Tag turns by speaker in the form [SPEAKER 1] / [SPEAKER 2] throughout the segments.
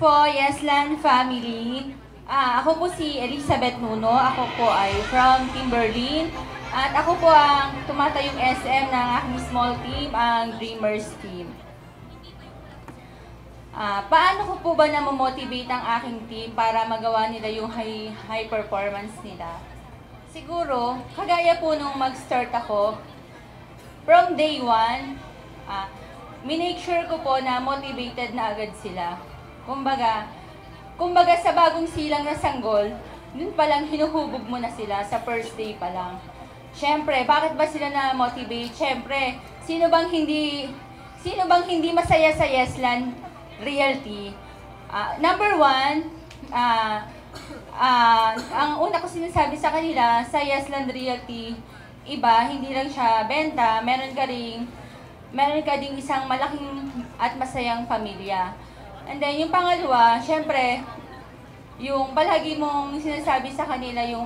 [SPEAKER 1] po, Yesland family. Ako po si Elizabeth Nuno. Ako po ay from Timberlane. At ako po ang tumatayong SM ng aking small team, ang Dreamers team. Paano ko po ba na-motivate ang aking team para magawa nila yung high performance nila? Siguro, kagaya po nung mag-start ako, from day 1, minake sure ko po na motivated na agad sila. Kumbaga sa bagong silang na sanggol, dun pa lang hinuhubog mo na sila sa first day pa lang. Siyempre, bakit ba sila na-motivate? Siyempre, sino bang hindi masaya sa Yesland Realty? Number 1, ang una ko sinasabi sa kanila, sa Yesland Realty, iba, hindi lang siya benta, meron ka ding isang malaking at masayang pamilya. And then, yung pangalawa, syempre, yung palagi mong sinasabi sa kanila yung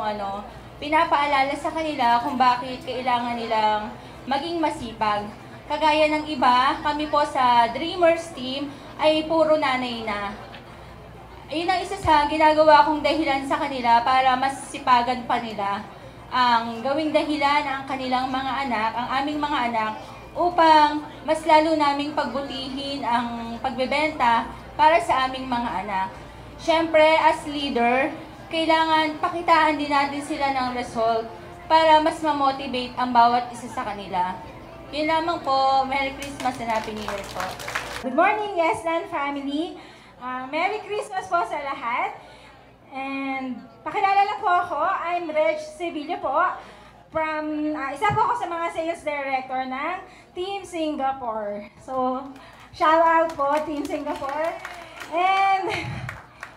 [SPEAKER 1] pinapaalala sa kanila kung bakit kailangan nilang maging masipag. Kagaya ng iba, kami po sa Dreamers team ay puro nanay na. Ayun ang isa sa ginagawa kong dahilan sa kanila para mas sipagan pa nila ang gawing dahilan ang kanilang mga anak, ang aming mga anak, upang mas lalo naming pagbutihin ang pagbebenta para sa aming mga anak. Siyempre, as leader, kailangan pakitaan din natin sila ng result para mas ma-motivate ang bawat isa sa kanila. Yun lamang po. Merry Christmas and Happy New Year po.
[SPEAKER 2] Good morning, Yesland family. Merry Christmas po sa lahat. And pakilala lang po ako. I'm Reg Sevilla po. Isa po ako sa mga sales director ng Team Singapore. So, shout out po, Team Singapore. And,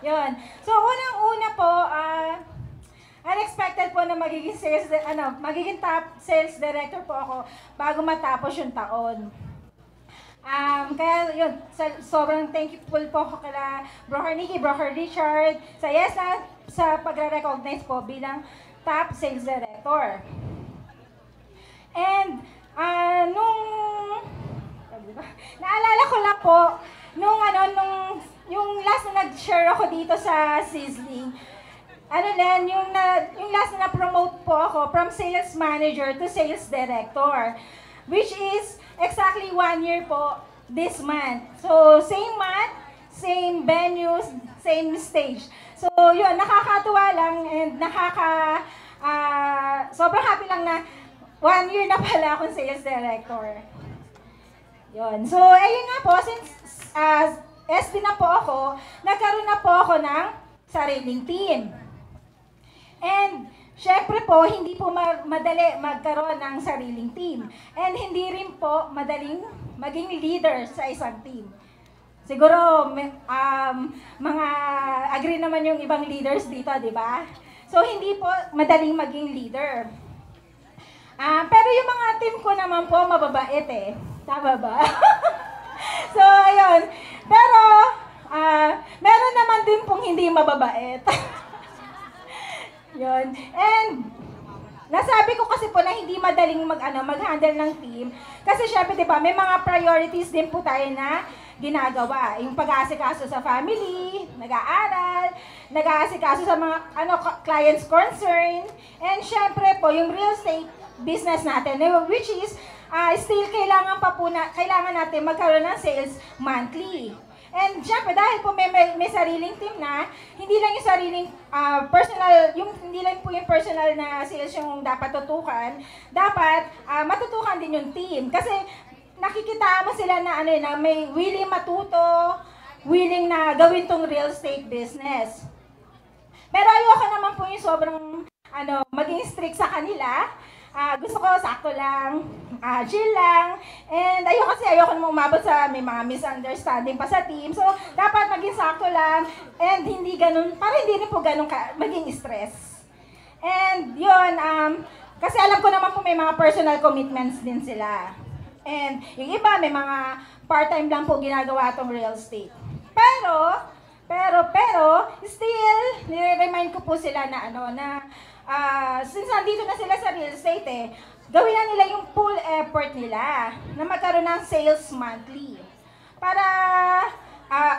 [SPEAKER 2] yun. So, unang-una po, unexpected po na magiging top sales director po ako bago matapos yung taon. Kaya yun, sobrang thankful po ako kala Broker Nicky, Broker Richard, sa Yesland, sa pagre-recognize po bilang top sales director. And, naalala ko lang po, yung last na nag-share ako dito sa Sizzling, yung last na na-promote po ako from sales manager to sales director, which is exactly 1 year po this month. So, same month, same venues, same stage. So, yun, nakakatuwa lang and sobrang happy lang na 1 year na pala akong sales director. Yun. So, ayun nga po, since SD na po ako, nagkaroon na po ako ng sariling team. And, syempre po, hindi po madali magkaroon ng sariling team. And hindi rin po madaling maging leader sa isang team. Siguro, mga agree naman yung ibang leaders dito, di ba? So, hindi po madaling maging leader. Pero yung mga team ko naman po, mababait eh. Tama ba? So, ayun. Pero, meron naman din pong hindi mababait. Yun. And, nasabi ko kasi po na hindi madaling mag-handle ng team. Kasi syempre, di ba, may mga priorities din po tayo na ginagawa. Yung pag-aasikaso sa family, nag-aaral, nag-aasikaso sa mga clients concern, and syempre po, yung real estate business natin, which is, still kailangan natin magkaroon ng sales monthly. And syempre, dahil po may sariling team na, hindi lang yung sariling hindi lang po yung personal na sales yung dapat tutukan, dapat matutukan din yung team. Kasi nakikita mo sila na na may willing matuto, willing na gawin tong real estate business. Pero ayoko naman po yung sobrang maging strict sa kanila. Gusto ko sakto lang, chill lang, and ayoko na umabot sa may mga misunderstanding pa sa team. So, dapat maging sakto lang, and hindi rin po ganun maging stress. And yun, kasi alam ko naman po may mga personal commitments din sila. And yung iba, may mga part-time lang po ginagawa tong real estate. Pero, still, nire-remind ko po sila na since nandito na sila sa real estate gawin na nila yung full effort nila na magkaroon ng sales monthly. Para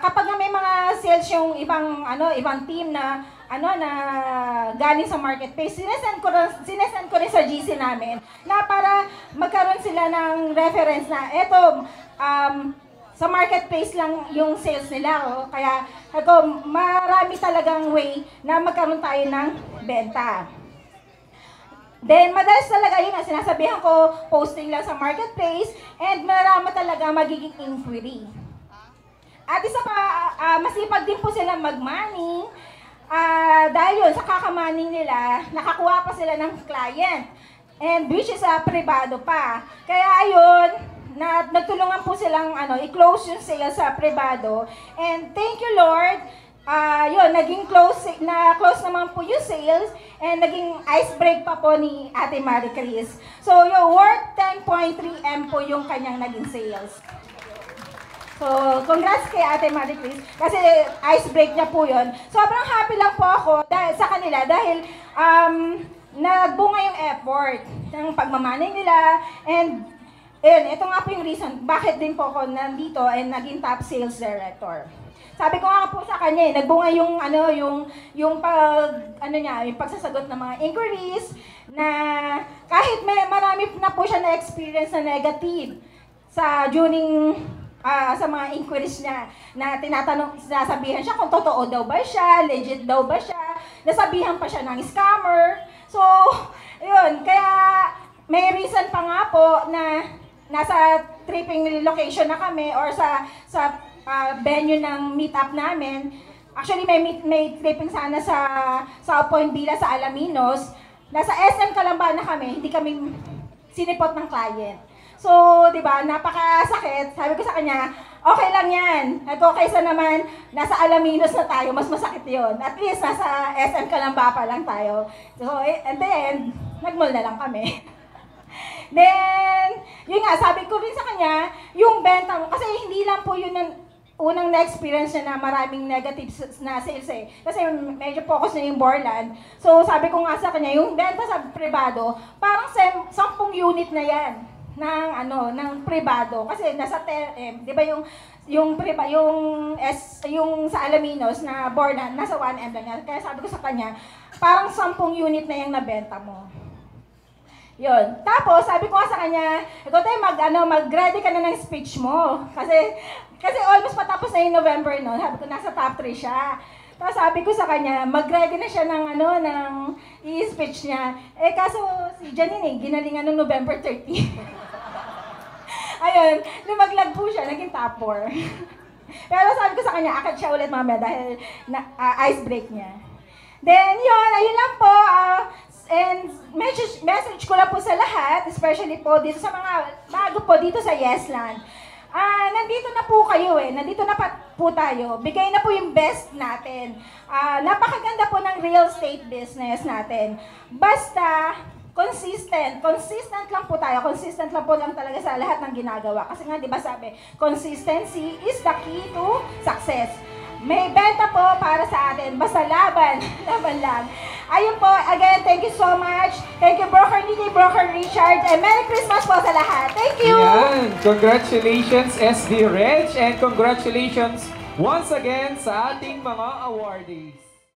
[SPEAKER 2] kapag nga may mga sales yung ibang team na na galing sa marketplace, sinesend ko rin sa GC namin na para magkaroon sila ng reference na eto sa marketplace lang yung sales nila. Kaya ako, marami talagang way na magkaroon tayo ng benta. Then, madalas talaga yun, sinasabihan ko, posting lang sa marketplace, and marami talaga magiging inquiry. At isa pa, masipag din po sila mag-manning, dahil yun, sa kakamaning nila, nakakuha pa sila ng client, and which is privado pa. Kaya ayun, nagtulungan po silang i-close yung sales sa privado, and thank you Lord, yun, naging close naman po yung sales, and naging ice break pa po ni Ate Marie Chris. So, yung worth 10.3 M po yung kanyang naging sales. So, congrats kay Ate Marie Chris, kasi ice break niya po yun. Sobrang happy lang po ako sa kanila dahil nagbunga yung effort ng pagmamaning nila, and ito nga po yung reason bakit din po ako nandito and naging top sales director. Sabi ko nga po sa kanya, nagbunga yung yung pagsasagot ng mga inquiries na kahit marami na po siya na experience na negative sa mga inquiries niya na sinasabihan siya kung totoo daw ba siya, legit daw ba siya, nasabihan pa siya ng scammer. So, yun, kaya may reason pa nga po na nasa tripping location na kami or sa venue ng meet-up namin. Actually, may tripping sana sa South Point Villa sa Alaminos. Nasa SM Calamba na kami, hindi kami sinipot ng client. So, di ba, napakasakit. Sabi ko sa kanya, okay lang yan. Ito, kaysa naman, nasa Alaminos na tayo, mas masakit yon. At least, nasa SM Calamba pa lang tayo. So, and then, nag-mall na lang kami. Then, yun nga, sabi ko rin sa kanya, yung benta mo, kasi hindi lang po yun ang unang na-experience niya na maraming negative na sales eh. Kasi medyo focus na yung Borland. So, sabi ko nga sa kanya, yung benta sa privado, parang 10 unit na yan ng privado, kasi nasa 10M, 'di ba yung sa Alaminos na Borland nasa 1M lang yan. Kaya sabi ko sa kanya, parang 10 unit na yung nabenta mo. Yun. Tapos sabi ko nga sa kanya, ikaw tayo mag-ready ka na ng speech mo. Kasi almost patapos na yung November no. Sabi ko nasa top 3 siya. Tapos sabi ko sa kanya, mag-ready na siya ng i-speech niya. Kaso si Janine ginalingan ng November 30. Ayun, lumaglag po siya, naging top 4. Pero sabi ko sa kanya, akit siya ulit mamaya dahil ice break niya. Then yun, ayun lang po. And message ko lang po sa lahat, especially po dito sa mga bago po dito sa Yesland. Nandito na po kayo nandito na po tayo. Bigay na po yung best natin. Napakaganda po ng real estate business natin. Basta consistent lang po tayo. Consistent lang po talaga sa lahat ng ginagawa. Kasi nga, di ba sabi, consistency is the key to success. May benta po para sa atin. Basta laban lang. Ayun po, again, thank you so much. Thank you, Broker Nikki, Broker Richard, and Merry Christmas po sa lahat. Thank you!
[SPEAKER 3] Yan. Congratulations, SD Reg, and congratulations once again sa ating mga awardees.